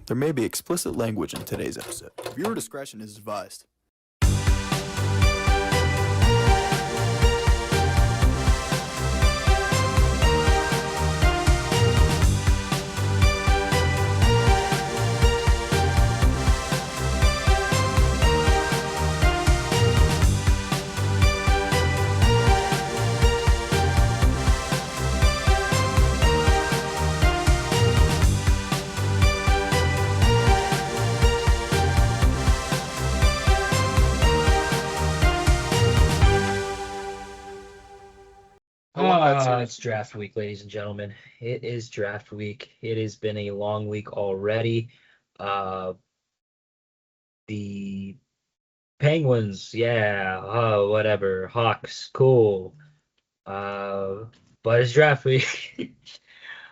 There may be explicit language in today's episode. Viewer discretion is advised. It's draft week, ladies and gentlemen. It is draft week. It has been a long week already. The Penguins, whatever. Hawks, cool. But it's draft week.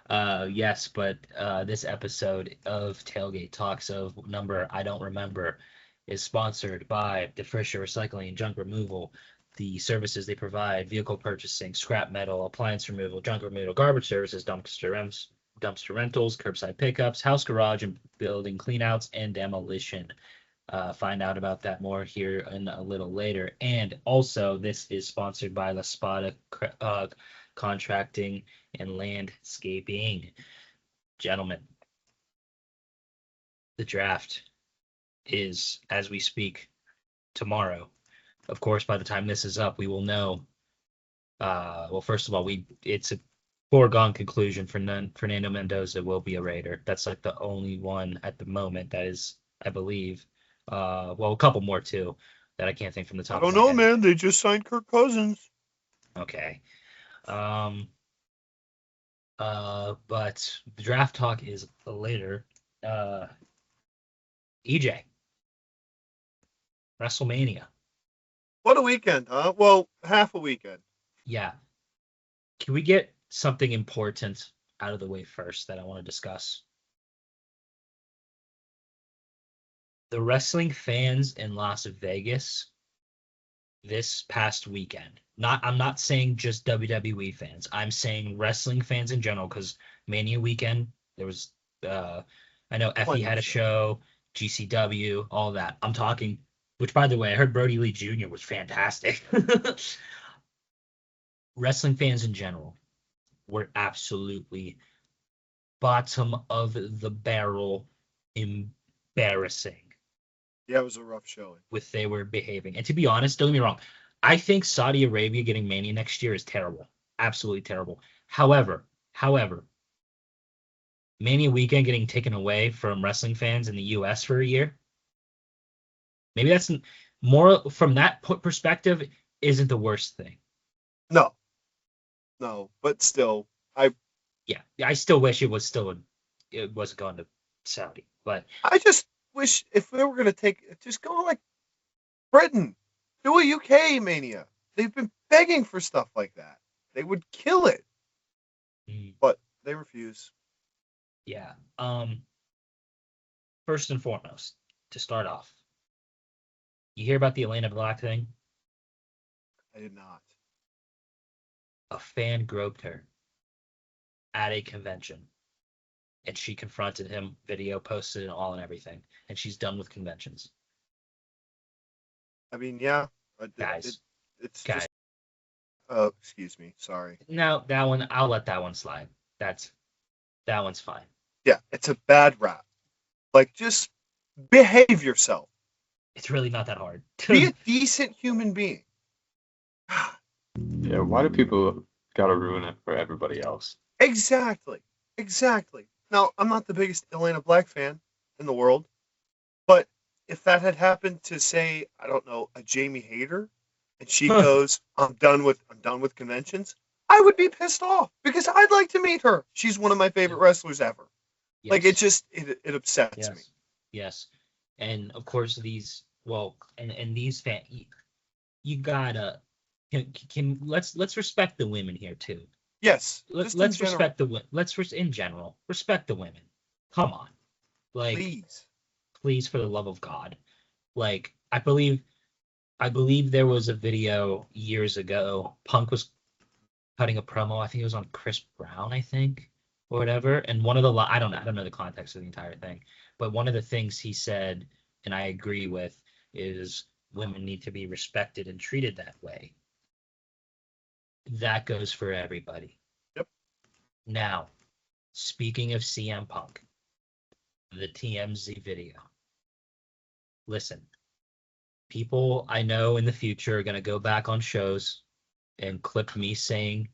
Yes, but this episode of Tailgate Talks of number I don't remember is sponsored by the Frisher Recycling and Junk Removal. The services they provide: vehicle purchasing, scrap metal, appliance removal, junk removal, garbage services, dumpster rentals, curbside pickups, house garage and building cleanouts, and demolition. Find out about that more here in a little later. And also, this is sponsored by La Spada Contracting and Landscaping. Gentlemen, the draft is, as we speak, tomorrow. Of course, by the time this is up, we will know. Well, first of all, it's a foregone conclusion for Fernando Mendoza will be a Raider. That's like the only one at the moment that is, I believe. Well, a couple more too that I can't think from the top. I don't know, man. They just signed Kirk Cousins. Okay. But the draft talk is later. EJ. WrestleMania. What a weekend, huh? Well, half a weekend. Yeah. Can we get something important out of the way first that I want to discuss? The wrestling fans in Las Vegas this past weekend. I'm not saying just WWE fans. I'm saying wrestling fans in general, because Mania Weekend, there was I know Effie had a show, GCW, all that. I'm talking, which, by the way, I heard Brody Lee Jr. was fantastic. Wrestling fans in general were absolutely bottom of the barrel embarrassing. Yeah, it was a rough showing. With they were behaving. And to be honest, don't get me wrong, I think Saudi Arabia getting Mania next year is terrible. Absolutely terrible. However, Mania Weekend getting taken away from wrestling fans in the U.S. for a year, maybe that's more from that perspective, isn't the worst thing. No, but still, I still wish it wasn't going to Saudi. But I just wish if we were going to just go to like Britain, do a UK Mania. They've been begging for stuff like that. They would kill it, but they refuse. Yeah. First and foremost, to start off, you hear about the Elena Black thing? I did not. A fan groped her at a convention, and she confronted him, video posted and all and everything, and she's done with conventions. I mean, yeah. Guys. It's guys. Just, excuse me. Sorry. No, that one, I'll let that one slide. That one's fine. Yeah, it's a bad rap. Like, just behave yourself. It's really not that hard. Be a decent human being. Yeah, why do people gotta ruin it for everybody else? Exactly. Now, I'm not the biggest Elena Black fan in the world, but if that had happened to, say, I don't know, a Jamie Hayter, and she goes, I'm done with conventions, I would be pissed off because I'd like to meet her. She's one of my favorite wrestlers ever. Yes. Like, it upsets me. Yes. And of course these fans, you gotta let's respect the women here too. Yes. Let's respect respect the women. Come on. Like, please, for the love of God. Like, I believe there was a video years ago. Punk was cutting a promo. I think it was on Chris Brown, or whatever. And one of the I don't know the context of the entire thing, but one of the things he said, and I agree with, is women need to be respected and treated that way. That goes for everybody. Yep. Now, speaking of CM Punk, the TMZ video. Listen, people I know in the future are going to go back on shows and clip me saying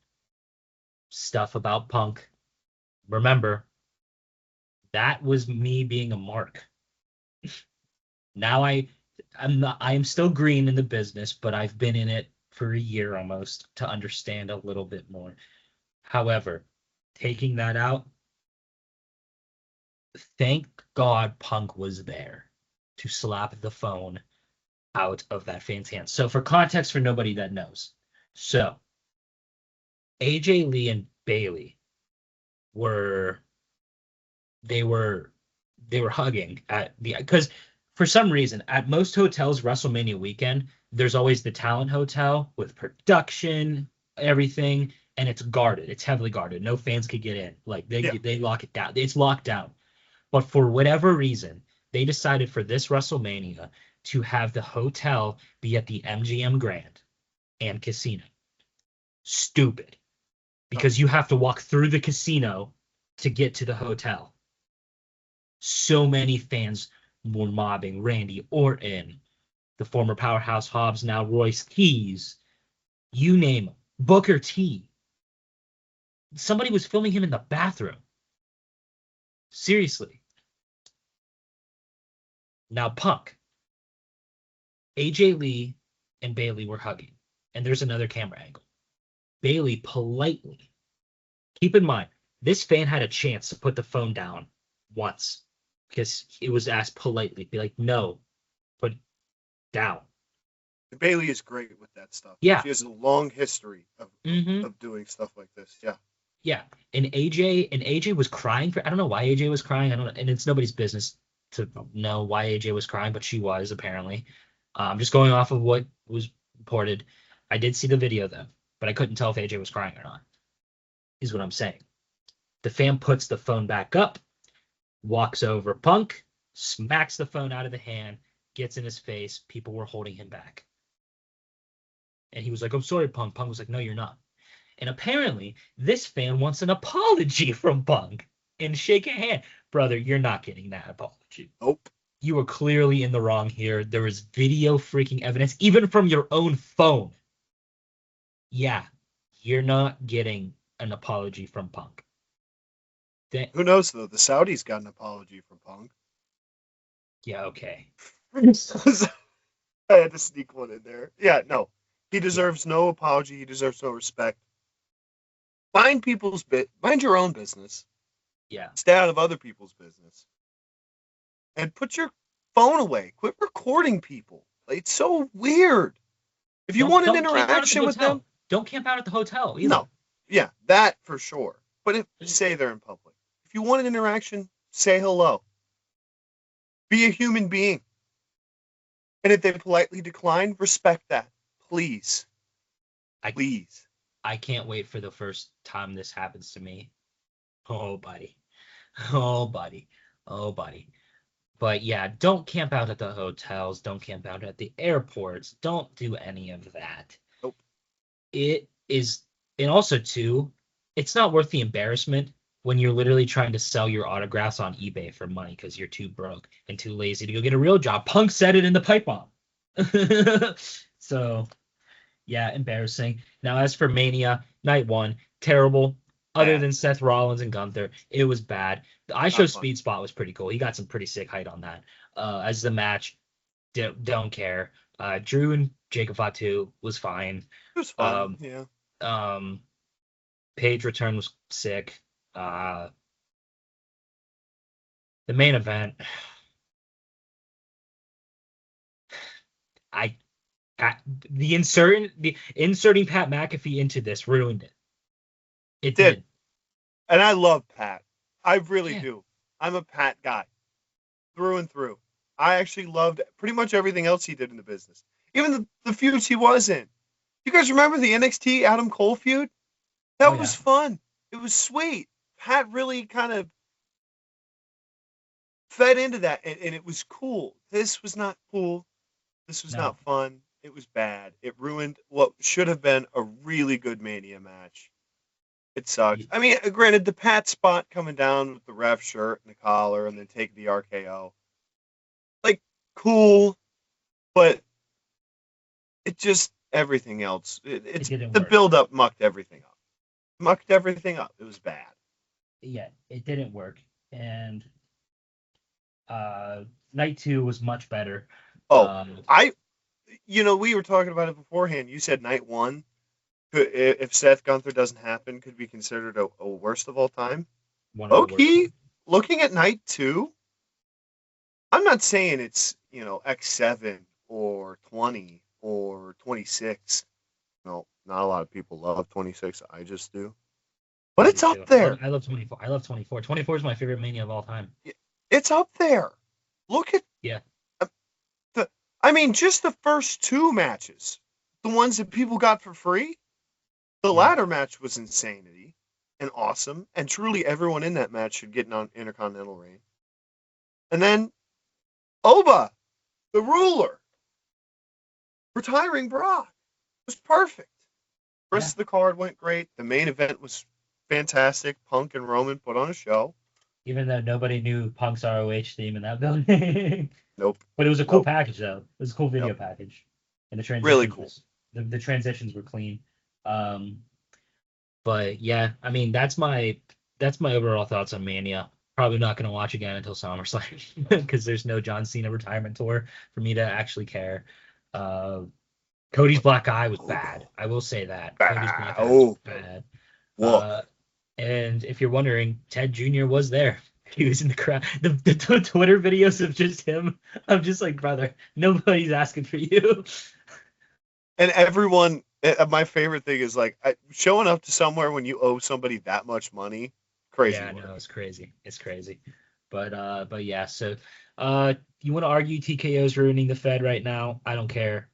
stuff about Punk. Remember, that was me being a mark. Now I am still green in the business, but I've been in it for a year almost to understand a little bit more. However, taking that out, thank God Punk was there to slap the phone out of that fan's hand. So for context, for nobody that knows, so AJ Lee and Bailey were hugging at the, because for some reason at most hotels WrestleMania weekend there's always the talent hotel with production, everything, and it's guarded. It's heavily guarded. No fans could get in. Like they lock it down. It's locked down. But for whatever reason, they decided for this WrestleMania to have the hotel be at the MGM Grand and Casino. Stupid. Because you have to walk through the casino to get to the hotel. So many fans were mobbing Randy Orton, the former Powerhouse Hobbs, now Royce Keys, you name him, Booker T. Somebody was filming him in the bathroom. Seriously. Now Punk, AJ Lee and Bailey were hugging, and there's another camera angle. Bailey politely, keep in mind, this fan had a chance to put the phone down once because it was asked politely, be like, no, put it down. Bailey is great with that stuff. Yeah. She has a long history of doing stuff like this. Yeah. Yeah. And AJ was crying I don't know why AJ was crying. I don't know, and it's nobody's business to know why AJ was crying, but she was apparently. Just going off of what was reported. I did see the video though, but I couldn't tell if AJ was crying or not, is what I'm saying. The fan puts the phone back up, walks over Punk, smacks the phone out of the hand, gets in his face. People were holding him back. And he was like, I'm sorry, Punk. Punk was like, no, you're not. And apparently, this fan wants an apology from Punk and shake a hand. Brother, you're not getting that apology. Nope. You were clearly in the wrong here. There is video freaking evidence, even from your own phone. Yeah, you're not getting an apology from Punk. Who knows, though? The Saudis got an apology from Punk. Yeah, okay. I had to sneak one in there. Yeah, no. He deserves no apology. He deserves no respect. Mind your own business. Yeah. Stay out of other people's business. And put your phone away. Quit recording people. Like, it's so weird. If you want an interaction with them, don't camp out at the hotel either. No. Yeah, that for sure. But say they're in public. If you want an interaction, say hello. Be a human being. And if they politely decline, respect that. Please. Please. I can't wait for the first time this happens to me. Oh, buddy. Oh, buddy. Oh, buddy. But yeah, don't camp out at the hotels. Don't camp out at the airports. Don't do any of that. Nope. It is, and also too, it's not worth the embarrassment when you're literally trying to sell your autographs on eBay for money because you're too broke and too lazy to go get a real job. Punk said it in the pipe bomb. So, yeah, embarrassing. Now, as for Mania, night one, terrible. Other than Seth Rollins and Gunther, it was bad. The iShow Speed Spot was pretty cool. He got some pretty sick height on that. As the match, don't care. Drew and Jacob Fatu was fine. It was fun, yeah. Page return was sick. The main event, the inserting Pat McAfee into this ruined it. It did. And I love Pat. I really do. I'm a Pat guy. Through and through. I actually loved pretty much everything else he did in the business. Even the feuds he was in. You guys remember the NXT Adam Cole feud? That was fun. It was sweet. Pat really kind of fed into that, and it was cool. This was not cool. This was No. not fun. It was bad. It ruined what should have been a really good Mania match. It sucks. I mean, granted, the Pat spot coming down with the ref shirt and the collar and then take the RKO, like, cool, but it just, everything else. It's didn't the work. build-up mucked everything up. Mucked everything up. It was bad. Yeah, it didn't work. And night 2 was much better. Oh, we were talking about it beforehand. You said night 1, if Seth Gunther doesn't happen, could be considered a worst of all time. One of the worst. Looking at night 2, I'm not saying it's, X7 or 20 or 26. No, not a lot of people love 26. I just do. But I it's do up too. there. I love 24. I love 24. 24 is my favorite Mania of all time. It's up there. Look at Yeah. just the first 2 matches, the ones that people got for free. The Yeah. latter match was insanity and awesome, and truly everyone in that match should get an Intercontinental reign. And then Oba, the ruler, retiring Brock, was perfect. The rest of the card went great. The main event was fantastic. Punk and Roman put on a show. Even though nobody knew Punk's ROH theme in that building. Nope. But it was a cool package, though. It was a cool video package. And the transitions Really cool. The transitions were clean. But yeah, I mean, that's my overall thoughts on Mania. Probably not going to watch again until SummerSlam because there's no John Cena retirement tour for me to actually care. Cody's Black Eye was bad. I will say that. Cody's Black Eye was bad. And if you're wondering, Ted Jr. was there. He was in the crowd. The Twitter videos of just him. I'm just like, brother, nobody's asking for you. And everyone, my favorite thing is like showing up to somewhere when you owe somebody that much money. Crazy. Yeah, no, it's crazy. It's crazy. But yeah, so you want to argue TKO's ruining the Fed right now? I don't care.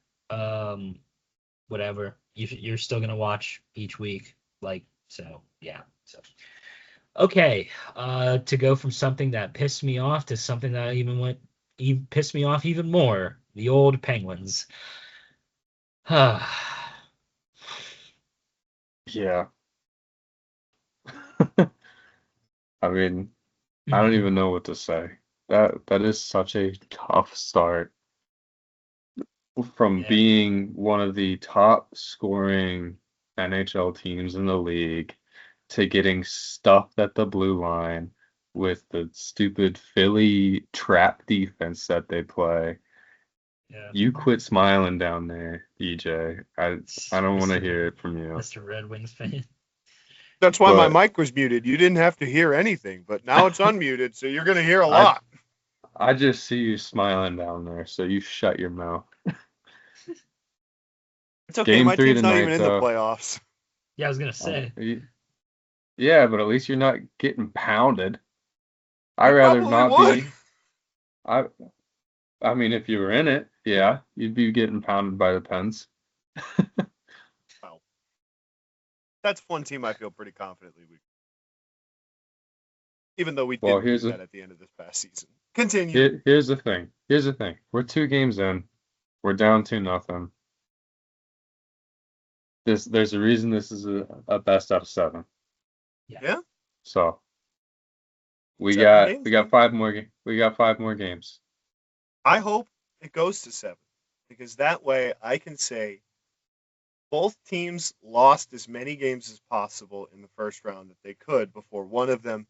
Whatever. You're still gonna watch each week, like, so yeah. So okay, to go from something that pissed me off to something that pissed me off even more. The old Penguins. Yeah. I mean, I don't even know what to say. That is such a tough start from being one of the top scoring NHL teams in the league to getting stuffed at the blue line with the stupid Philly trap defense that they play. Yeah. You quit smiling down there, EJ. I don't want to hear it from you. Mr. Red Wings fan. That's why my mic was muted. You didn't have to hear anything, but now it's unmuted, so you're going to hear a lot. I just see you smiling down there, so you shut your mouth. It's okay. Game my 3 team's not tonight, even in the playoffs. Yeah, I was gonna say. Yeah, but at least you're not getting pounded. I'd rather not be. I mean, if you were in it, yeah, you'd be getting pounded by the Pens. Well, that's one team I feel pretty confidently we. Even though we didn't do that at the end of this past season. Continue. Here's the thing. We're 2 games in. We're down 2-0. There's a reason this is a best out of 7. Yeah. So we 7 got 5 more games. I hope it goes to 7 because that way I can say both teams lost as many games as possible in the first round that they could before one of them,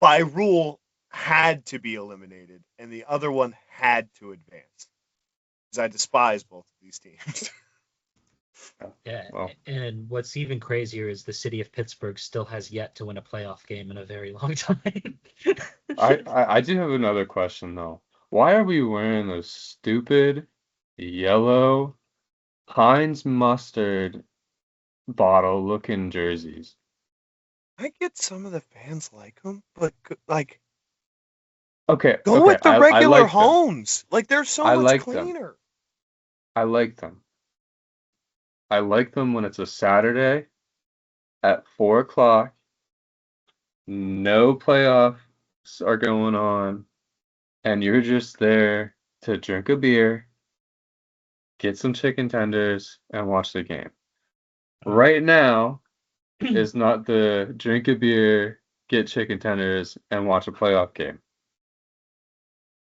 by rule, had to be eliminated and the other one had to advance. Because I despise both of these teams. Yeah, well, and what's even crazier is the city of Pittsburgh still has yet to win a playoff game in a very long time. I do have another question though. Why are we wearing those stupid yellow Heinz mustard bottle looking jerseys? I get some of the fans like them, but like, go with the regular like homes. Like they're so much cleaner. I like them. I like them when it's a Saturday at 4 o'clock. no playoffs are going on, and you're just there to drink a beer, get some chicken tenders, and watch the game. Right now is not the drink a beer, get chicken tenders, and watch a playoff game.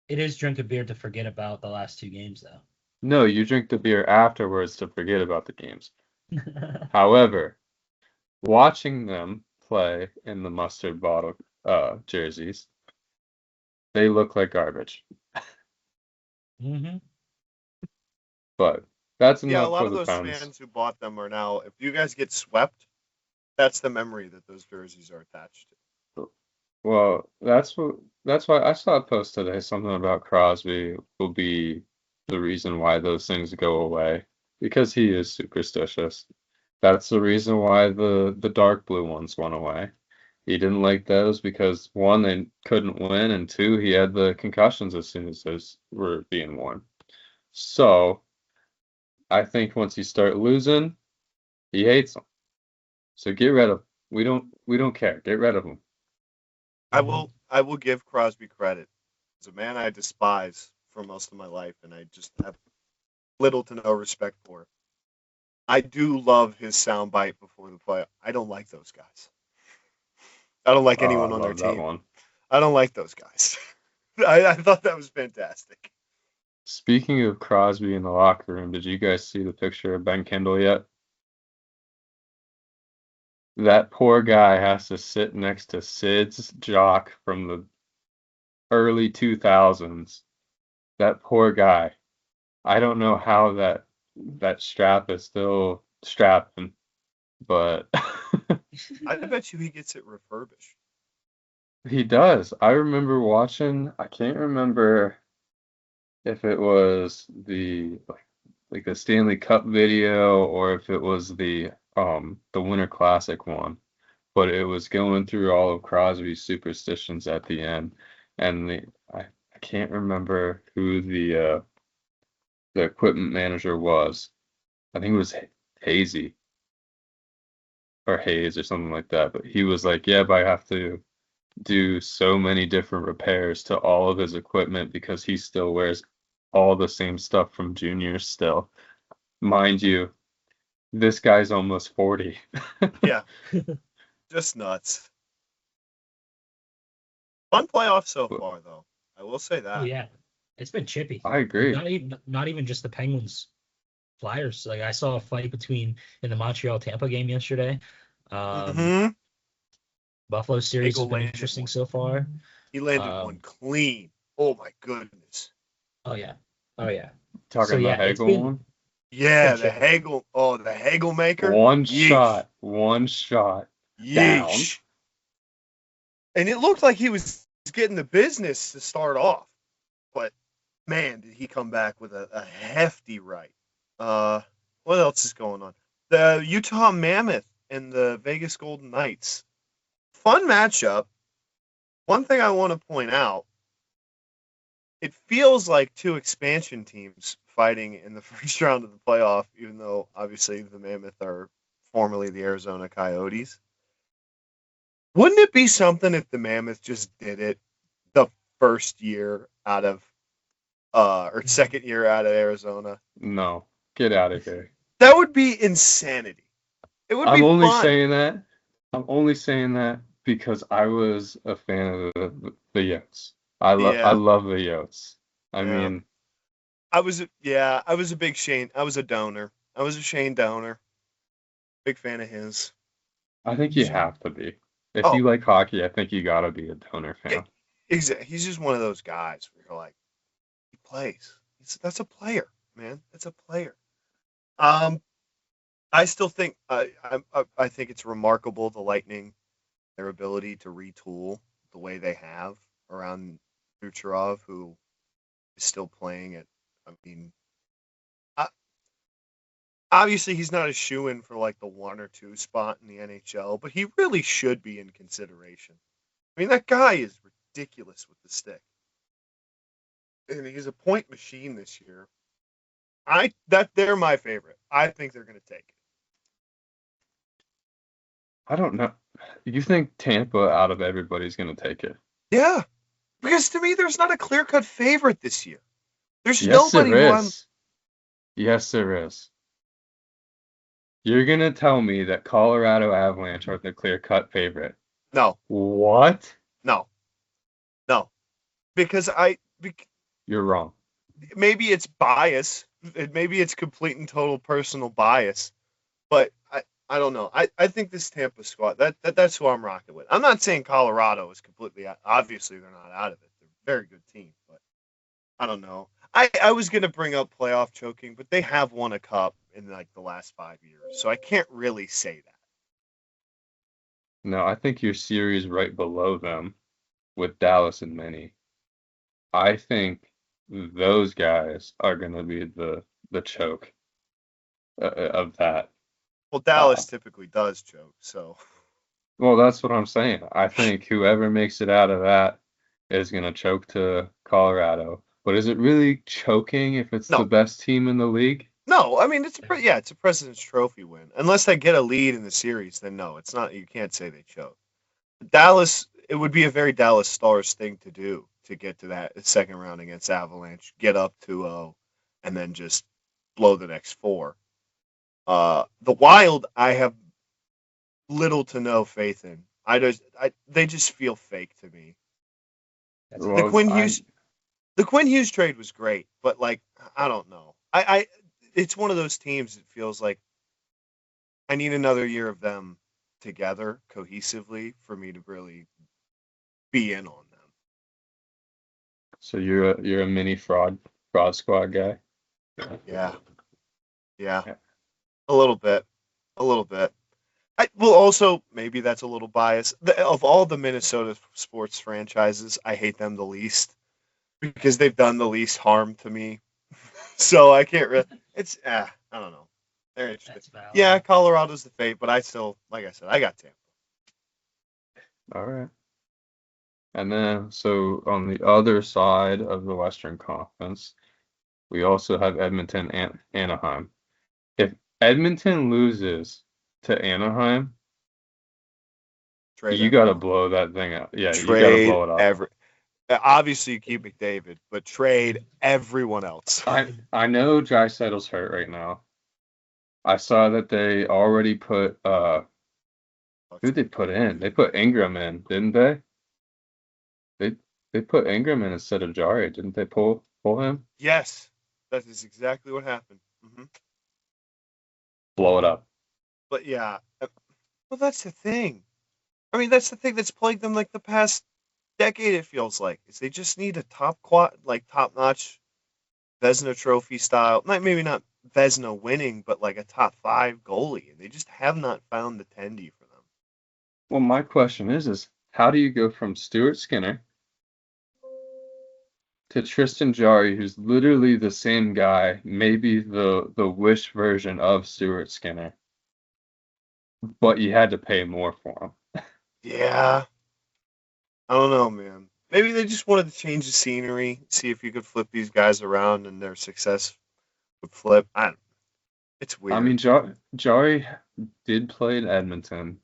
It is drink a beer to forget about the last two games, No, you drink the beer afterwards to forget about the games. though. However, watching them play in the mustard bottle jerseys, they look like garbage. hmm But that's Yeah, a enough lot for of the those Pens. fans who bought them are now. If you guys get swept, that's the memory that those jerseys are attached to. Well, that's why I saw a post today, something about Crosby will be the reason why those things go away because he is superstitious. That's the reason why the dark blue ones went away. He didn't like those because one, they couldn't win, and two, he had the concussions as soon as those were being worn. So I think once you start losing, he hates them. So get rid of 'em. We don't care. Get rid of them. I will give Crosby credit. As a man I despise for most of my life, and I just have little to no respect for. I do love his soundbite before the play. I don't like those guys. I don't like Oh, I anyone on their love that team. one. I don't like those guys. I thought that was fantastic. Speaking of Crosby in the locker room, did you guys see the picture of Ben Kendall yet? That poor guy has to sit next to Sid's jock from the early 2000s. That poor guy. I don't know how that strap is still strapping, but I bet you he gets it refurbished. he does. I remember watching, I can't remember if it was like the Stanley Cup video or if it was the Winter Classic one, but it was going through all of Crosby's superstitions at the end, and I can't remember who the equipment manager was. I think it was Hazy or Hayes or something like that, but he was like, "Yeah, but I have to do so many different repairs to all of his equipment because he still wears all the same stuff from juniors still." Mind you, this guy's almost 40. Yeah, just nuts. Fun playoff so far, though. I will say Oh that. yeah, it's been chippy. I agree. Not even just the Penguins Flyers. Like I saw a fight between in the Montreal Tampa game yesterday. Mm-hmm. Buffalo series has Hagel been landed interesting one. so far. He landed one clean. Oh my goodness. Oh yeah, oh yeah. So Talking yeah, the Hagel one. it's been Yeah, the chippy. Hagel. Oh, the Hagel maker. One Yeesh. shot down. Yeesh. And it looked like he was getting the business to start off, but man, did he come back with a hefty right. What else is going on? The Utah Mammoth and the Vegas Golden Knights. Fun matchup. One thing I want to point out, it feels like two expansion teams fighting in the first round of the playoff, even though obviously the Mammoth are formerly the Arizona Coyotes. Wouldn't it be something if the Mammoth just did it the first year out of or second year out of Arizona? No, get out of here. That would be insanity. It would I'm be only fun. saying that. I'm only saying that because I was a fan of the Yotes. I Yeah, love the Yotes. I yeah. mean, I was a big Shane. I was a donor. I was a Shane donor. Big fan of his. I think you have to be. If Oh, you like hockey, I think you gotta be a Donor yeah, fan. exactly. He's just one of those guys where you're like, he plays. That's a player, man. That's a player. Um, I still think I think it's remarkable the Lightning, their ability to retool the way they have around Kucherov, who is still playing at. I mean, I, obviously he's not a shoe-in for like the 1 or 2 spot in the NHL, but he really should be in consideration. I mean, that guy is ridiculous with the stick, and he's a point machine this year. They're my favorite. I think they're going to take it. I don't know. You think Tampa out of everybody's going to take it? Yeah, because to me, there's not a clear-cut favorite this year. There's Yes, nobody there who I'm. is. Yes, there is. You're going to tell me that Colorado Avalanche are the clear-cut favorite. No, What? no, because You're wrong. maybe it's bias, maybe it's complete and total personal bias, but I don't know. I think this Tampa squad that's who I'm rocking with. I'm not saying Colorado is completely out. Obviously they're not out of it. They're a very good team, but I don't know. I was gonna bring up playoff choking, but they have won a cup in like the last 5 years, so I can't really say that. No, I think your series right below them with Dallas and Mini. I think those guys are going to be the choke of that. Well, Uh, Dallas typically does choke, so well, that's what I'm saying. I think whoever makes it out of that is going to choke to Colorado. But is it really choking if it's the no, best team in the league? no. I mean, it's a President's Trophy win. Unless they get a lead in the series, then no, it's not. You can't say they choke. Dallas, it would be a very Dallas Stars thing to do to get to that second round against Avalanche, get up 2-0, and then just blow the next four. The Wild, I have little to no faith in. They just feel fake to me. The Well, Quinn Hughes, the Quinn Hughes trade was great, but like I don't know. It's one of those teams that feels like I need another year of them together cohesively for me to really be in on them. so you're a mini fraud squad guy. Yeah, yeah, Yeah. a little bit, a little bit. I well also maybe that's a little biased. Of all the Minnesota sports franchises, I hate them the least because they've done the least harm to me. So I can't really. It's I don't know. They're interesting. That's valid. Yeah, Colorado's the fate, but I still, like I said, I got Tampa. All right. And then, so on the other side of the Western Conference, we also have Edmonton and Anaheim. If Edmonton loses to Anaheim, Trade you got to everyone. blow that thing out. Yeah, you got to Trade blow it up. every. Obviously, you keep McDavid, but trade everyone else. I know Draisaitl's hurt right now. I saw that they already put who'd they put in? They put Ingram in, didn't they? They they put Ingram in instead of Jari, didn't they pull him? Yes, that is exactly what happened. Blow it up. But yeah, well, that's the thing. I mean, that's the thing that's plagued them like the past decade. It feels like is they just need a top notch Vezina Trophy style. Maybe not Vezina winning, but like a top five goalie, and they just have not found the tendy for them. Well, my question is how do you go from Stuart Skinner to Tristan Jari, who's literally the same guy, maybe the wish version of Stuart Skinner, but you had to pay more for him. Yeah, I don't know, man. Maybe they just wanted to change the scenery, see if you could flip these guys around, and their success would flip. It's I weird. mean, Jari did play in Edmonton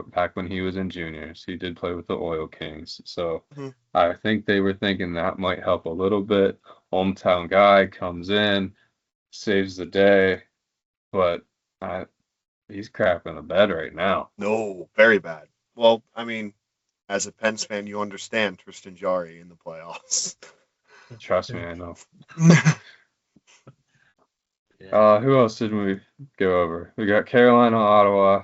back when he was in juniors. He did play with the Oil Kings, so Mhm. I think they were thinking that might help a little bit. Hometown guy comes in, saves the day, but he's crapping the bed right now. No, very bad. Well, I mean, as a Pens fan, you understand Tristan Jarry in the playoffs. Trust me, I know. Yeah. Who else did we go over? We got Carolina, Ottawa.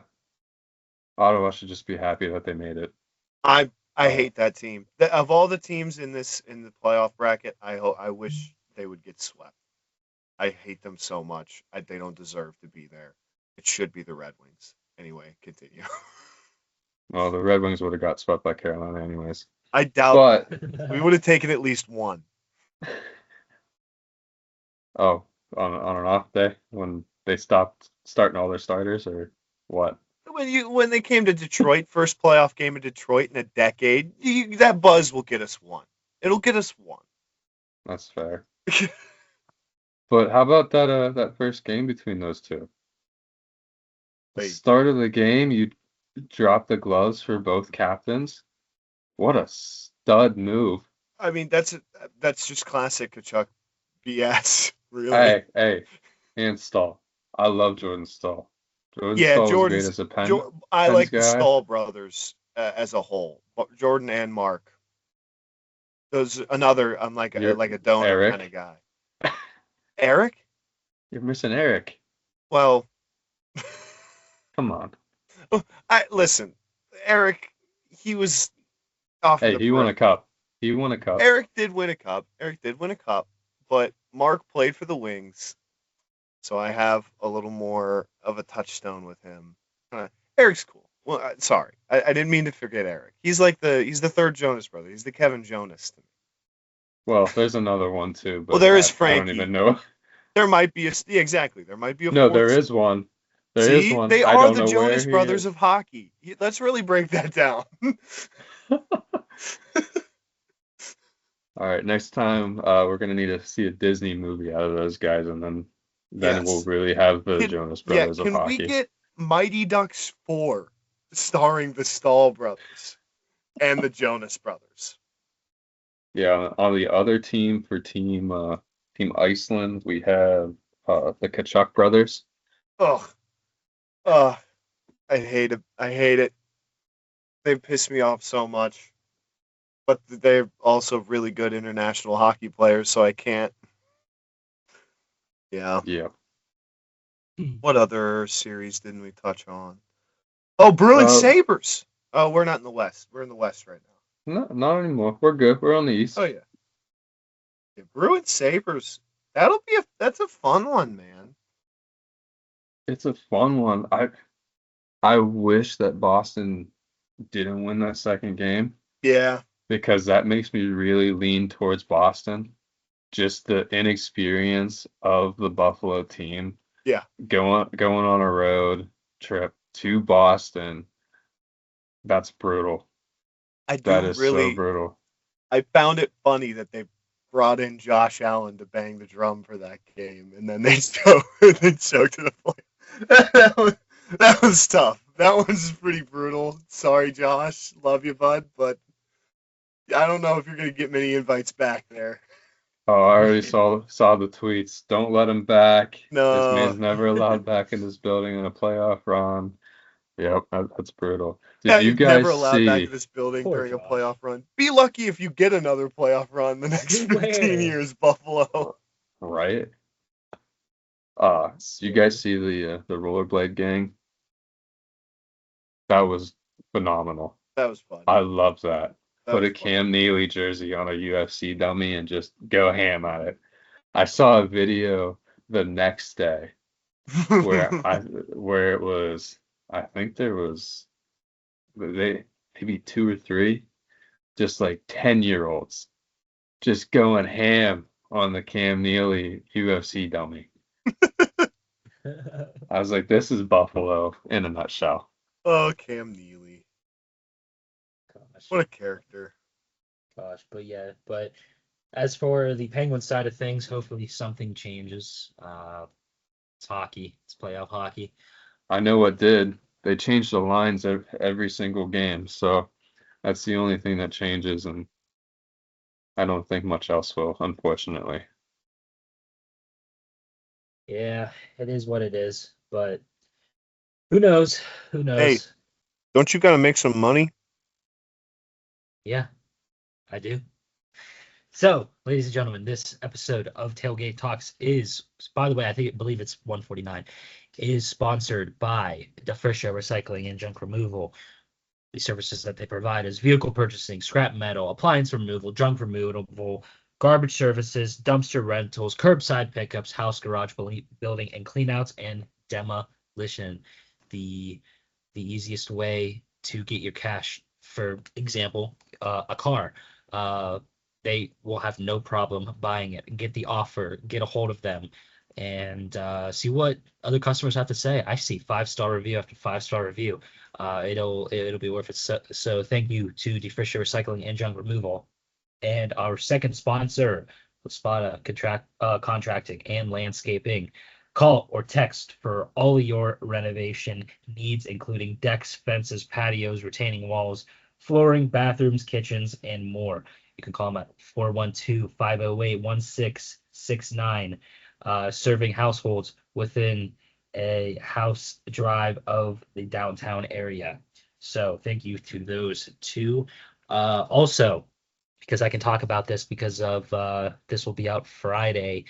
Ottawa should just be happy that they made it. I Uh, hate that team. Of all the teams in the playoff bracket, I wish they would get swept. I hate them so much. They don't deserve to be there. It should be the Red Wings. Anyway, continue. well, the Red Wings would have got swept by Carolina anyways. I doubt But we would have taken at least one. oh, on an off day when they stopped starting all their starters or what? When they came to Detroit, first playoff game in Detroit in a decade, that buzz will get us one. It'll get us one. That's fair. But how about that first game between those two? The Wait, start of the game, drop the gloves for both captains. What a stud move. I mean, that's just classic Kachuk BS, really. Hey, and Stahl. I love Jordan Stahl. Jordan Yeah, Stahl was great as a I pens like the guy. Stahl brothers as a whole. Jordan and Mark. Those another. I'm like You're like a donor kind of Eric. guy. Eric? You're missing Eric. Well, Come on. I listen. Eric, he was off in Hey, the he won a periphery. cup. He won a cup. Eric did win a cup. Eric did win a cup, but Mark played for the Wings, so I have a little more of a touchstone with him. Eric's cool. Well, sorry, I didn't mean to forget Eric. He's the third Jonas brother. He's the Kevin Jonas to me. Well, there's another one too, Well, but there is I don't Frankie. even know. There might be yeah, exactly. There might be a No, fourth. there is one. There is See, one. they I are don't the know where Jonas he brothers is. of hockey. Let's really break that down. All right, next time we're gonna need to see a Disney movie out of those guys, and then we'll Yes. really have the Jonas Brothers of Can we hockey. get Mighty Ducks 4 starring the Stahl brothers and the Jonas brothers? Yeah, on the other team for Team Iceland, we have the Kachuk brothers. Ugh. Ugh. I hate it. I hate it. They piss me off so much. But they're also really good international hockey players, so I can't. Yeah. Yeah. What other series didn't we touch on? Oh, Bruins Sabres. Oh, we're not in the West. We're in the West right now. No, not anymore. We're good. We're on the East. Oh yeah. Bruins Sabres. That's a fun one, man. It's a fun one. I wish that Boston didn't win that second game Yeah. because that makes me really lean towards Boston. Just the inexperience of the Buffalo team. Yeah. Going on a road trip to Boston. That's brutal. That is so brutal. I found it funny that they brought in Josh Allen to bang the drum for that game, and then they choked to the point. That was tough. That was pretty brutal. Sorry, Josh. Love you, bud, but I don't know if you're gonna get many invites back there. Oh, I already saw the tweets. Don't let him back. No. This man's never allowed back in this building in a playoff run. Yep, that's brutal. Did you He's never guys allowed back see? to this building Poor during a Josh. playoff run. Be lucky if you get another playoff run the next 15 years, Buffalo. Right? You guys see the rollerblade gang? That was phenomenal. That was fun. I love that. Put was a Cam Neely jersey on a UFC dummy and just go ham at it. I saw a video the next day where it was, I think there was maybe 2 or 3 just like 10-year-olds just going ham on the Cam Neely UFC dummy. I was like, this is Buffalo in a nutshell. Oh, Cam Neely. Gosh. What a character. Gosh, but as for the Penguins side of things, hopefully something changes. It's hockey. It's playoff hockey. I know what did. They changed the lines every single game, so that's the only thing that changes, and I don't think much else will, unfortunately. Yeah, it is what it is, but who knows? Who knows? Hey. Don't you got to make some money? Yeah, I do. So, ladies and gentlemen, this episode of Tailgate Talks is, by the way, I believe it's 149, is sponsored by Defrisha Recycling and Junk Removal. The services that they provide is vehicle purchasing, scrap metal, appliance removal, junk removal, garbage services, dumpster rentals, curbside pickups, house garage building and cleanouts, and demolition. The easiest way to get your cash, for example, a car. They will have no problem buying it. Get the offer, get a hold of them, and see what other customers have to say. I see 5-star review after 5-star review. It'll be worth it. So thank you to Defrisha Recycling and Junk Removal, and our second sponsor, Spada Contracting and Landscaping. Call or text for all your renovation needs, including decks, fences, patios, retaining walls, flooring, bathrooms, kitchens, and more. You can call them at 412-508-1669, serving households within a house drive of the downtown area. So thank you to those two. Also, because I can talk about this because of this will be out Friday,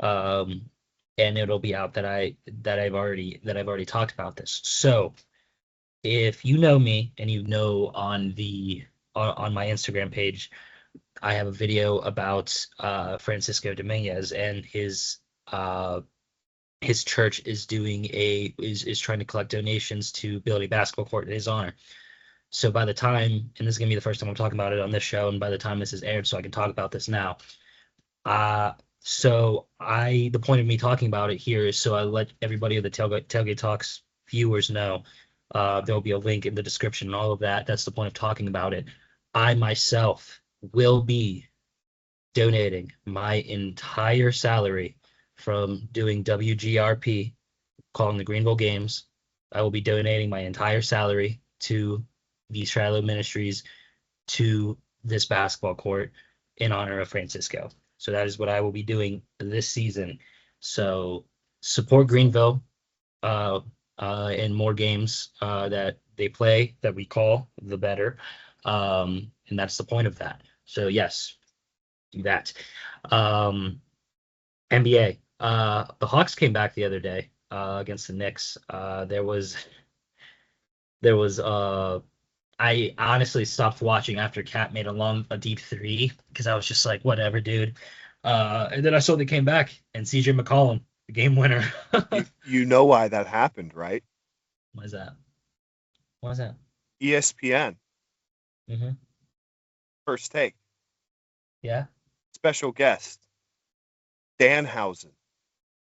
um, and it'll be out that I've already talked about this. So if you know me and you know on my Instagram page, I have a video about Francisco Dominguez and his church is is trying to collect donations to build a basketball court in his honor. So by the time, and this is gonna be the first time I'm talking about it on this show, and by the time this is aired, so I can talk about this now. Uh, the point of me talking about it here is so I let everybody of the Tailgate Talks viewers know. There'll be a link in the description and all of that. That's the point of talking about it. I myself will be donating my entire salary from doing WGRP, calling the Greenville games. I will be donating my entire salary to the Shiloh Ministries to this basketball court in honor of Francisco. So that is what I will be doing this season. So support Greenville and more games that they play that we call, the better. And that's the point of that. So yes, do that. NBA. The Hawks came back the other day against the Knicks. There was I honestly stopped watching after Cat made a deep three because I was just like, whatever, dude. And then I saw they came back and CJ McCollum, the game winner. You know why that happened, right? What is that? What is that? ESPN, Mm-hmm. First Take, Yeah. special guest, Danhausen,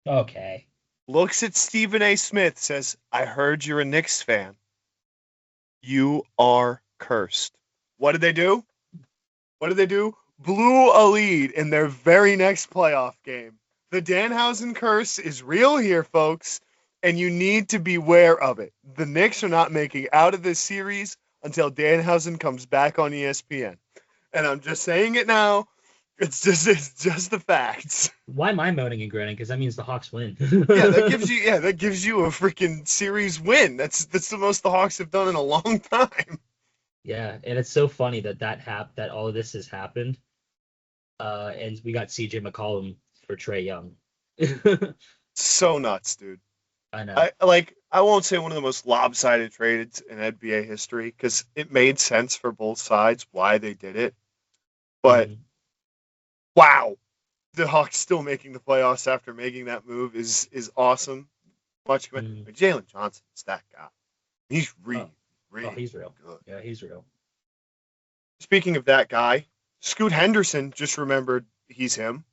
Okay. looks at Stephen A. Smith, says, I heard you're a Knicks fan. You are cursed. What did they do? Blew a lead in their very next playoff game. The Danhausen curse is real here, folks, and you need to beware of it. The Knicks are not making out of this series until Danhausen comes back on ESPN. And I'm just saying it now. It's just the facts. Why am I moaning and groaning? Because that means the Hawks win. That gives you a freaking series win. That's the most the Hawks have done in a long time. Yeah, and it's so funny that all of this has happened. And we got CJ McCollum for Trae Young. So nuts, dude. I know. I won't say one of the most lopsided trades in NBA history because it made sense for both sides why they did it. But wow, the Hawks still making the playoffs after making that move is awesome. But Jalen Johnson's that guy. He's really he's real. good. Yeah, he's real. Speaking of that guy, Scoot Henderson, just remembered he's him.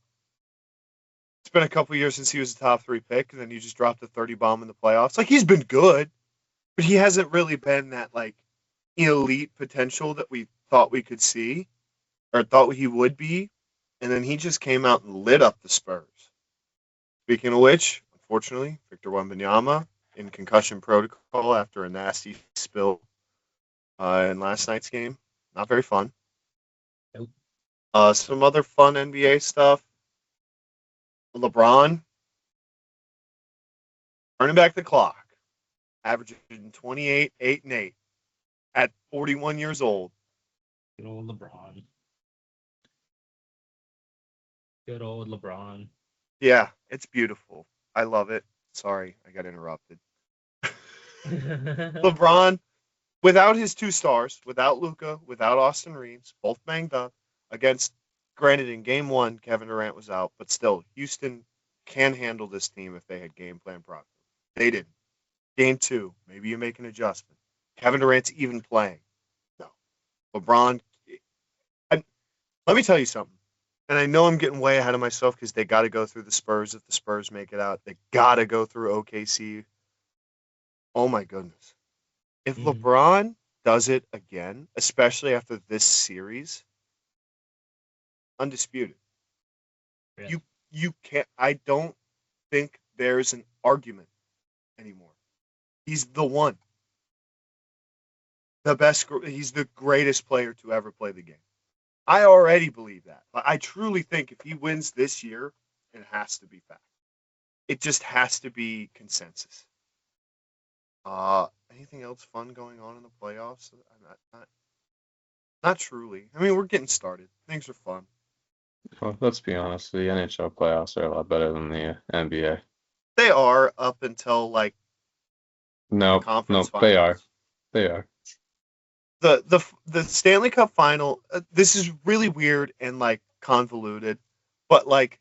It's been a couple years since he was a top 3 pick, and then he just dropped a 30 bomb in the playoffs. Like, he's been good, but he hasn't really been that, like, elite potential that we thought we could see or thought he would be. And then he just came out and lit up the Spurs. Speaking of which, unfortunately, Victor Wembanyama in concussion protocol after a nasty spill in last night's game. Not very fun. Nope. Some other fun NBA stuff. LeBron turning back the clock, averaging 28, 8, and 8 at 41 years old. Good old LeBron. Good old LeBron. Yeah, it's beautiful. I love it. Sorry, I got interrupted. LeBron, without his 2 stars, without Luka, without Austin Reeves, both banged up, against, granted, in game 1, Kevin Durant was out, but still, Houston can handle this team if they had game plan properly. They didn't. Game 2, maybe you make an adjustment. Kevin Durant's even playing. No. LeBron, let me tell you something. And I know I'm getting way ahead of myself because they got to go through the Spurs if the Spurs make it out. They got to go through OKC. Oh, my goodness. If LeBron does it again, especially after this series, undisputed. Yeah. You can't. I don't think there's an argument anymore. He's the one. He's the greatest player to ever play the game. I already believe that. But I truly think if he wins this year, it has to be fact. It just has to be consensus. Anything else fun going on in the playoffs? Not truly. I mean, we're getting started. Things are fun. Well, let's be honest. The NHL playoffs are a lot better than the NBA. They are up until like No, conference they are. finals. They are. The Stanley Cup final. This is really weird and like convoluted, but like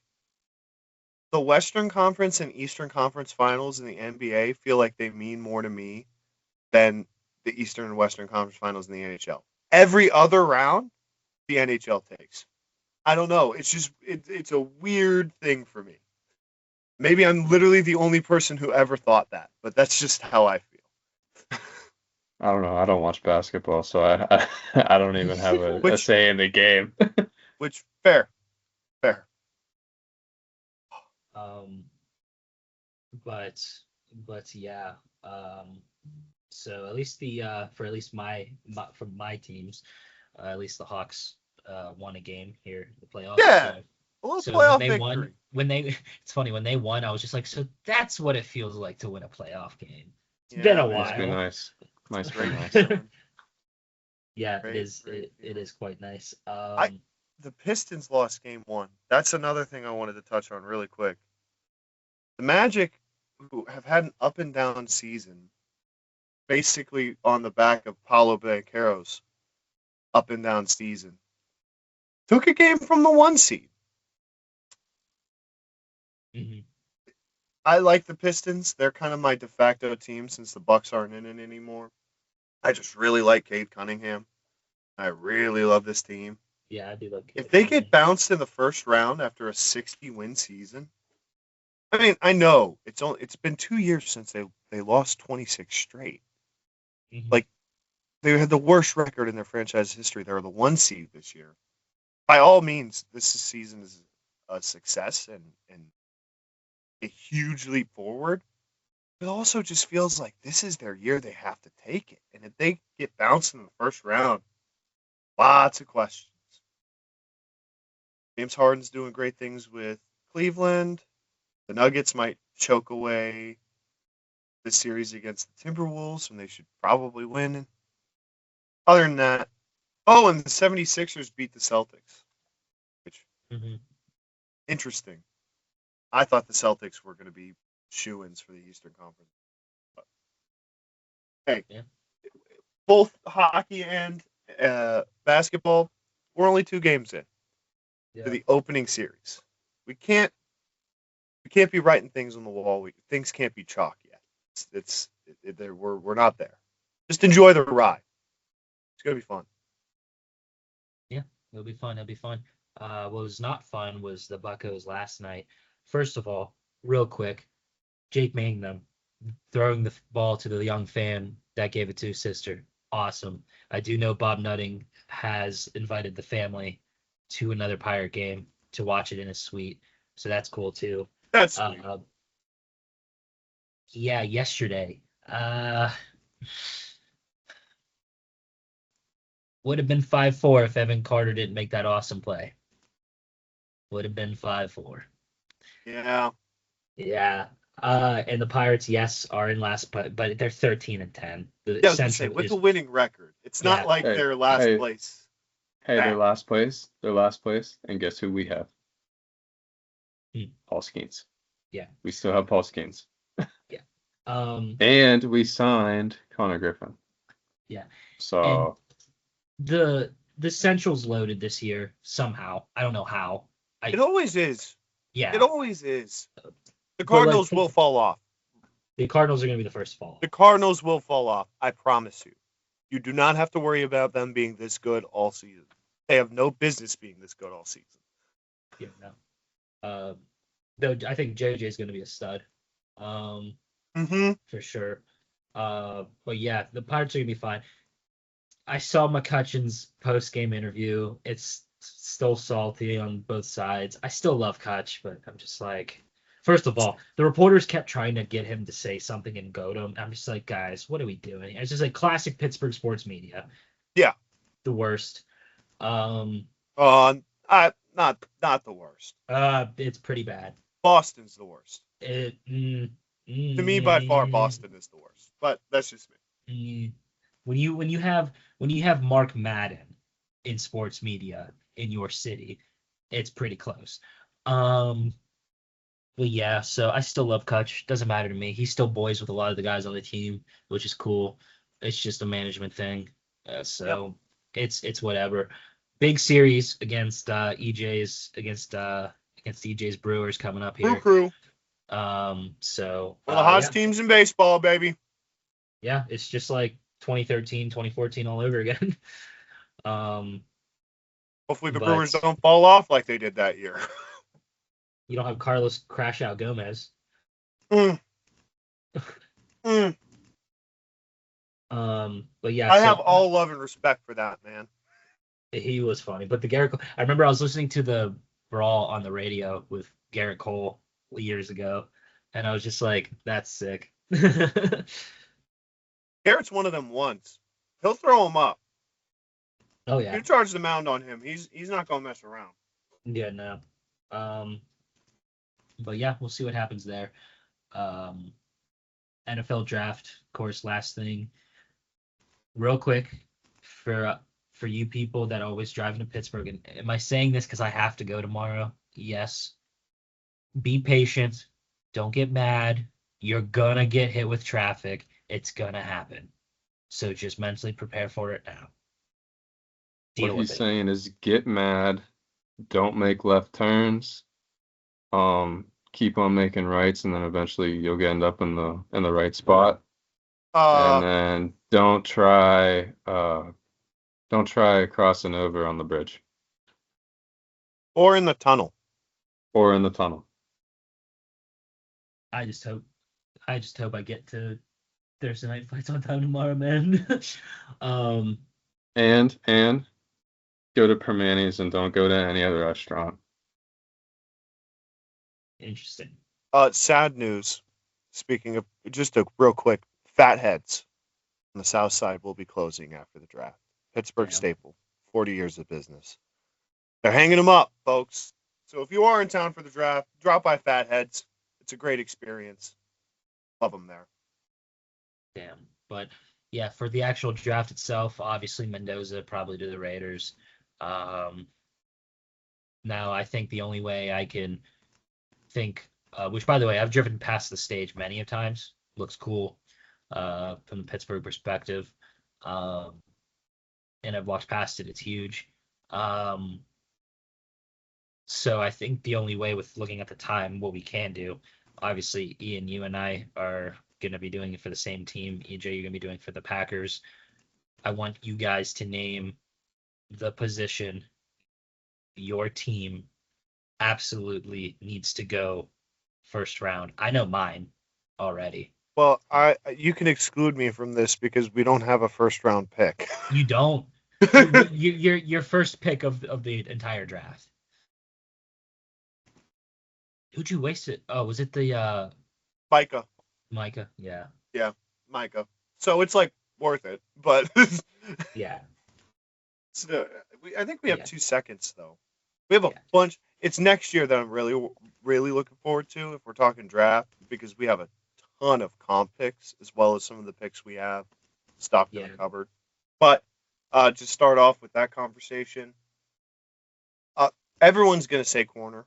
the Western Conference and Eastern Conference finals in the NBA feel like they mean more to me than the Eastern and Western Conference finals in the NHL. Every other round, the NHL takes. I don't know. It's just it's a weird thing for me. Maybe I'm literally the only person who ever thought that, but that's just how I feel. I don't know. I don't watch basketball, so I don't even have a say in the game. Which fair. But yeah. So at least for at least from my teams, at least the Hawks won a game here in the playoffs. Yeah. A little So playoff when they victory. it's funny when they won, I was just like, so that's what it feels like to win a playoff game. It's Yeah, been a man. Must be while. nice. Must be Great nice. feeling. Yeah, Great, it is. great It is quite nice. The Pistons lost game 1. That's another thing I wanted to touch on really quick. The Magic, who have had an up and down season, basically on the back of Paulo Banchero's up and down season, took a game from the 1 seed. Mhm. I like the Pistons. They're kind of my de facto team since the Bucks aren't in it anymore. I just really like Cade Cunningham. I really love this team. Yeah, I do like If it. they get bounced in the first round after a 60-win season, I mean, I know it's been 2 years since they lost 26 straight. Mhm. Like they had the worst record in their franchise history. They were the 1 seed this year. By all means, this season is a success and a huge leap forward. It also just feels like this is their year. They have to take it, and if they get bounced in the first round, lots of questions. James Harden's doing great things with Cleveland. The Nuggets might choke away the series against the Timberwolves, and they should probably win. Other than that, and the 76ers beat the Celtics, which Mhm. interesting. I thought the Celtics were going to be shoo-ins for the Eastern Conference. But, hey, Yeah. both hockey and basketball, we're only 2 games in Yeah. to the opening series. We can't be writing things on the wall. Things can't be chalk yet. We're not there. Just enjoy the ride. It's gonna be fun. Yeah, it'll be fun. It'll be fun. What was not fun was the Buccos last night. First of all, real quick, Jake Mangum throwing the ball to the young fan that gave it to his sister. Awesome. I do know Bob Nutting has invited the family to another Pirate game to watch it in his suite, so that's cool too. That's sweet. Yeah, yesterday. Would have been 5-4 if Evan Carter didn't make that awesome play. Would have been 5-4. Yeah. Yeah. And the Pirates, yes, are in last, but they're 13-10. The Yeah, I was gonna say Central with is a winning record, it's Yeah. not like Hey, they're last hey. place. Hey, Bad. they're last place. They're last place. And guess who we have? Hmm. Paul Skeens. Yeah. We still have Paul Skeens. And And we signed Connor Griffin. Yeah. So the Central's loaded this year somehow. I don't know how. It always is. Yeah. It always is. The But, Cardinals will fall off. The Cardinals are going to be the first to fall. The Cardinals will fall off. I promise you. You do not have to worry about them being this good all season. They have no business being this good all season. Yeah, no. Though I think JJ is going to be a stud. For sure. But yeah, the Pirates are going to be fine. I saw McCutcheon's post-game interview. It's still salty on both sides. I still love Kutch, but I'm just like, First of all, the reporters kept trying to get him to say something and goad him. I'm just like, guys, what are we doing? It's just like classic Pittsburgh sports media. Yeah. The worst. Not the worst. It's pretty bad. Boston's the worst. It, To me, by far, Boston is the worst. But that's just me. When you have Mark Madden in sports media in your city, it's pretty close. But yeah, so I still love Kutch. Doesn't matter to me. He's still boys with a lot of the guys on the team, which is cool. It's just a management thing. So it's whatever. Big series against EJ's Brewers coming up Brew here. Crew. So One of the hottest teams in baseball, baby. Yeah, it's just like 2013, 2014 all over again. Hopefully the but- Brewers don't fall off like they did that year. You don't have Carlos Crash Out Gomez. Mm. But yeah, I have all love and respect for that man. he was funny. But the Garrett Cole, I remember I was listening to the Brawl on the radio with Garrett Cole years ago, and I was just like, that's sick. Garrett's one of them once. He'll throw him up. Oh yeah. You charge the mound on him. He's not gonna mess around. Yeah, no. But yeah, we'll see what happens there. NFL draft, of course, last thing. Real quick, for you people that always drive into Pittsburgh, and am I saying this because I have to go tomorrow? Yes. Be patient. Don't get mad. You're gonna get hit with traffic. It's gonna happen. So just mentally prepare for it now. Deal What with he's it. saying is get mad, don't make left turns, keep on making rights, and then eventually you'll end up in the right spot. And then don't try crossing over on the bridge Or in the tunnel. or in the tunnel. I just hope I get to Thursday night fights on time tomorrow, man. And go to Permani's and don't go to any other restaurant. Interesting. Sad news. Speaking of, just a real quick, Fatheads on the south side will be closing after the draft. Pittsburgh Damn. staple, 40 years of business. They're hanging them up, folks. So if you are in town for the draft, drop by Fatheads. It's a great experience. Love them there. Damn. But yeah, for the actual draft itself, obviously Mendoza probably to the Raiders. Now I think the only way I can think, which by the way, I've driven past the stage many of times. Looks cool from the Pittsburgh perspective. And I've walked past it. It's huge. So I think the only way with looking at the time, what we can do, obviously, Ian, you and I are going to be doing it for the same team. EJ, you're going to be doing it for the Packers. I want you guys to name the position your team absolutely needs to go first round. I know mine already. Well, you can exclude me from this because we don't have a first round pick. You don't. Your first pick of the entire draft. Who'd you waste it? Oh, was it the Micah. Micah? Yeah. Yeah, Micah. So it's like worth it, but Yeah. I think we have Yeah. 2 seconds though. We have a bunch. It's next year that I'm really, really looking forward to if we're talking draft because we have a ton of comp picks as well as some of the picks we have stocked in the cupboard. But to start off with that conversation, everyone's going to say corner.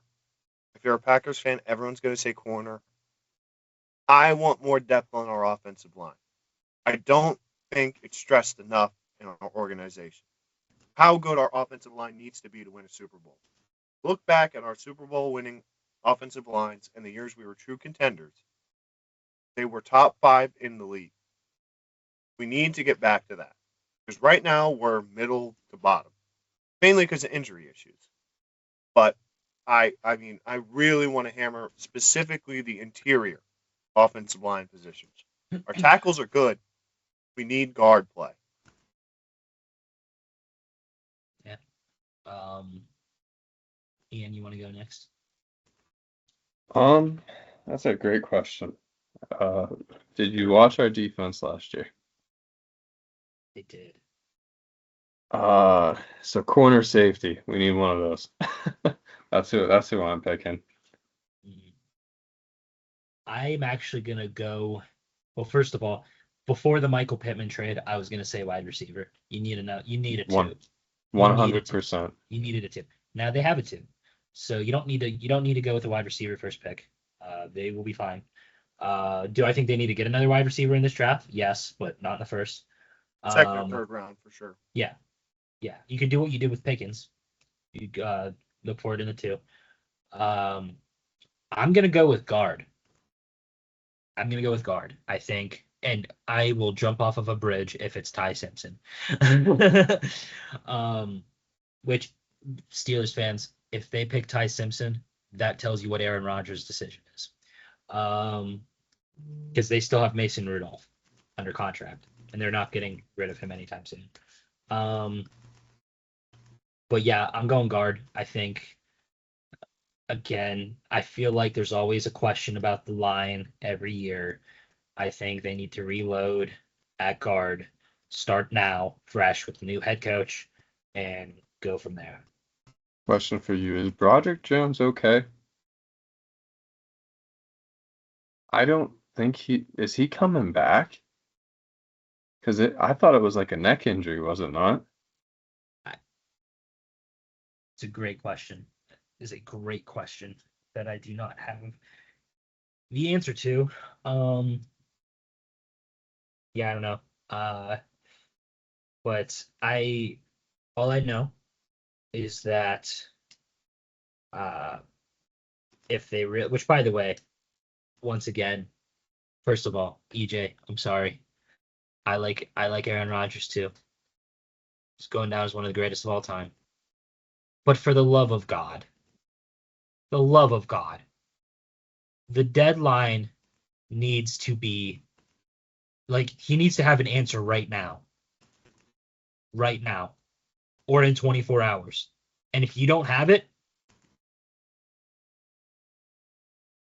If you're a Packers fan, everyone's going to say corner. I want more depth on our offensive line. I don't think it's stressed enough in our organization how good our offensive line needs to be to win a Super Bowl. Look back at our Super Bowl winning offensive lines and the years we were true contenders. They were top 5 in the league. We need to get back to that. Because right now we're middle to bottom. Mainly because of injury issues. But I mean, I really want to hammer specifically the interior offensive line positions. Our tackles are good. We need guard play. Yeah. Ian, you want to go next? That's a great question. Did you watch our defense last year? They did. So corner safety. We need one of those. That's who I'm picking. Mm. I'm actually gonna go. Well, first of all, before the Michael Pittman trade, I was gonna say wide receiver. You need a You need a two. You need a two. 100%. You needed a two. Now they have a two, so you don't need to. You don't need to go with a wide receiver first pick. They will be fine. Do I think they need to get another wide receiver in this draft? Yes, but not in the first. Second or third round for sure. Yeah, yeah. You can do what you did with Pickens. You look for it in the two. I'm gonna go with guard. I think, and I will jump off of a bridge if it's Ty Simpson. Which Steelers fans, if they pick Ty Simpson, that tells you what Aaron Rodgers' decision is. Because they still have Mason Rudolph under contract, and they're not getting rid of him anytime soon. But yeah, I'm going guard. I think, again, I feel like there's always a question about the line every year. I think they need to reload at guard, start now, fresh with the new head coach, and go from there. Question for you. Is Broderick Jones okay? I don't think is he coming back? Because I thought it was like a neck injury, was it not? It's a great question. It's a great question that I do not have the answer to. Yeah, I don't know. But all I know is that if they which, by the way, once again, first of all, EJ, I'm sorry. I like Aaron Rodgers too. He's going down as one of the greatest of all time. But for the love of God, the deadline needs to be like, he needs to have an answer right now, or in 24 hours. And if you don't have it,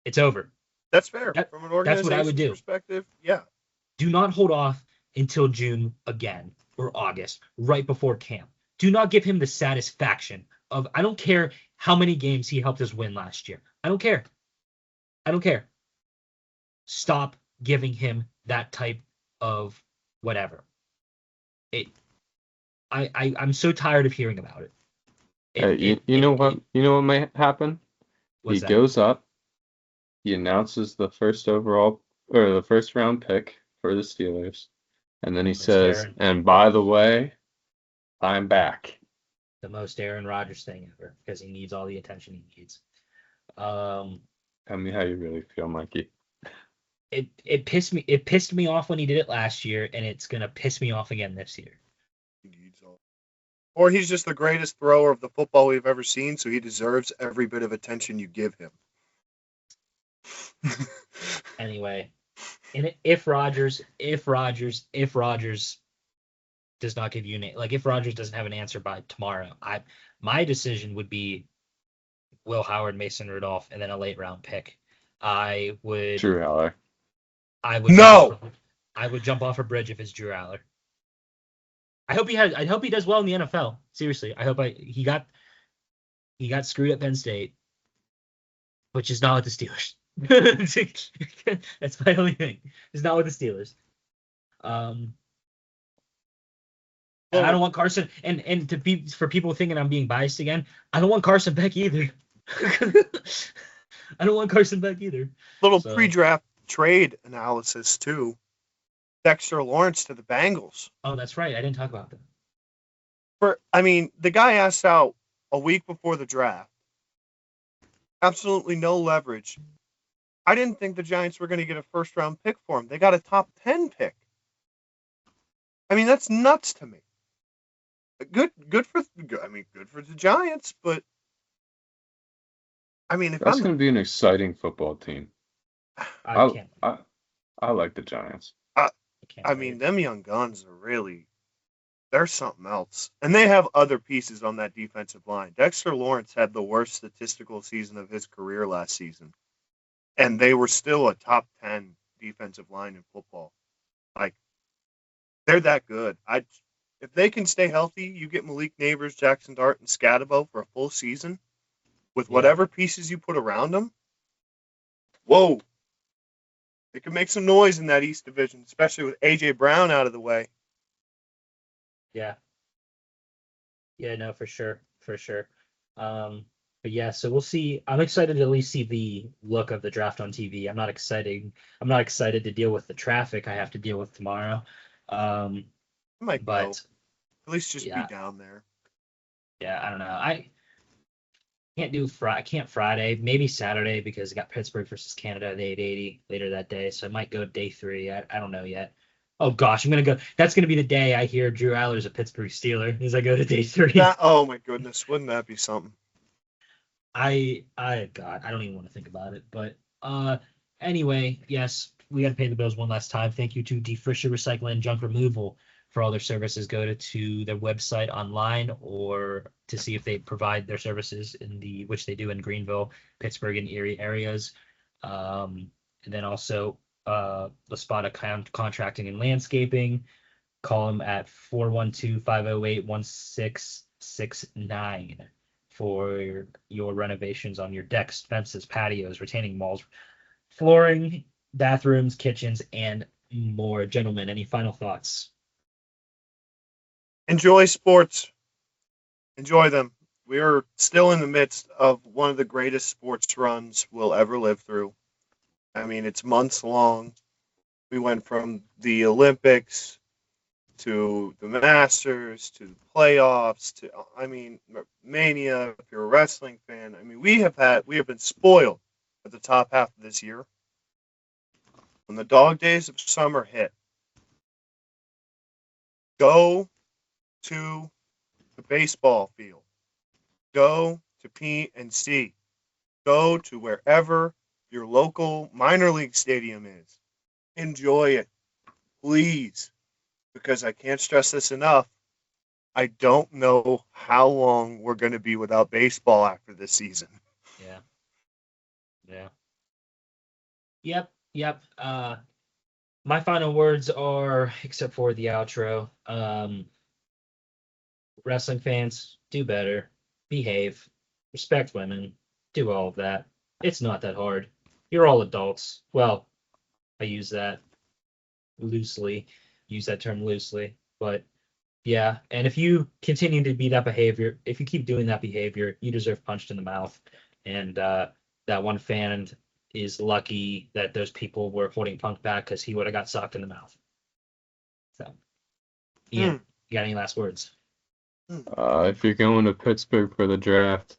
it's over. That's fair. From an That's what I would organization's do. perspective, yeah. Do not hold off until June again or August, right before camp. Do not give him the satisfaction of, I don't care how many games he helped us win last year. I don't care. Stop giving him that type of whatever. I'm so tired of hearing about it. You know what? You know what may happen? He goes up. He announces the first round pick for the Steelers, and then he says, "And by the way, I'm back." The most Aaron Rodgers thing ever, because he needs all the attention he needs. Tell me how you really feel, Mikey. It pissed me off when he did it last year, and it's gonna piss me off again this year. Or he's just the greatest thrower of the football we've ever seen, so he deserves every bit of attention you give him. Anyway, and if Rodgers does not give you if Rodgers doesn't have an answer by tomorrow, my decision would be Will Howard, Mason Rudolph, and then a late round pick. I would Drew Aller. I would jump off a bridge if it's Drew Aller. I hope he does well in the NFL. Seriously, I hope he got screwed at Penn State, which is not with the Steelers. That's my only thing. It's not with the Steelers. And I don't want Carson, and for people thinking I'm being biased again, I don't want Carson Beck either. Little pre-draft trade analysis too. Dexter Lawrence to the Bengals. Oh, that's right. I didn't talk about that. The guy asked out a week before the draft. Absolutely no leverage. I didn't think the Giants were going to get a first-round pick for him. They got a top 10 pick. That's nuts to me. Good for the Giants, but that's going to be an exciting football team. I like the Giants. Them young guns are really, they're something else. And they have other pieces on that defensive line. Dexter Lawrence had the worst statistical season of his career last season. and they were still a top 10 defensive line in football. Like, they're that good. If they can stay healthy, you get Malik Neighbors, Jackson Dart, and Scatabo for a full season with whatever pieces you put around them. Whoa. They can make some noise in that East Division, especially with A.J. Brown out of the way. Yeah. Yeah, no, for sure. For sure. But yeah, so we'll see. I'm excited to at least see the look of the draft on TV. I'm not excited to deal with the traffic I have to deal with tomorrow. I might go. But At least just yeah. be down there. Yeah, I don't know. I can't Friday, maybe Saturday because I got Pittsburgh versus Canada at 8:80 later that day. So I might go day 3. I don't know yet. Oh gosh, I'm gonna go. That's gonna be the day I hear Drew Aller's a Pittsburgh Steeler as I go to day 3. Oh my goodness, wouldn't that be something? God, I don't even want to think about it. But anyway, yes, we got to pay the bills one last time. Thank you to Defrisher Recycling and Junk Removal for all their services. Go to their website online or to see if they provide their services which they do in Greenville, Pittsburgh, and Erie areas. And then also Laspada Contracting and Landscaping. Call them at 412-508-1669 for your renovations on your decks, fences, patios, retaining walls, flooring, bathrooms, kitchens, and more. Gentlemen, any final thoughts? Enjoy sports. Enjoy them. We are still in the midst of one of the greatest sports runs we'll ever live through. I mean, it's months long. We went from the Olympics to the Masters to the playoffs to, I mean, Mania. If you're a wrestling fan, I mean, we have been spoiled at the top half of this year. When the dog days of summer hit, go to the baseball field, go to P&C, go to wherever your local minor league stadium is. Enjoy it, please, because I can't stress this enough. I don't know how long we're going to be without baseball after this season. Yeah. Yep. My final words are, except for the outro, wrestling fans, do better, behave, respect women, do all of that. It's not that hard. You're all adults. Well, I use that term loosely, but yeah. And if you continue to be that behavior, if you keep doing that behavior, you deserve punched in the mouth. And that one fan is lucky that those people were holding Punk back because he would have got socked in the mouth. So, Ian, you got any last words? If you're going to Pittsburgh for the draft,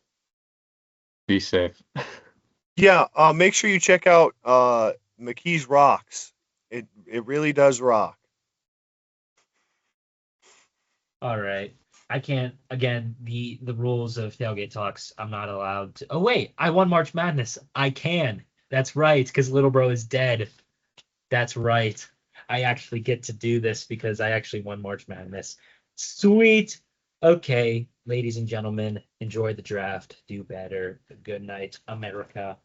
be safe. Yeah, make sure you check out McKee's Rocks. It really does rock. All right. I can't, again, the rules of Tailgate Talks, I'm not allowed to. Oh, wait, I won March Madness. I can. That's right, because Little Bro is dead. That's right. I actually get to do this because I actually won March Madness. Sweet. Okay, ladies and gentlemen, enjoy the draft. Do better. Good night, America.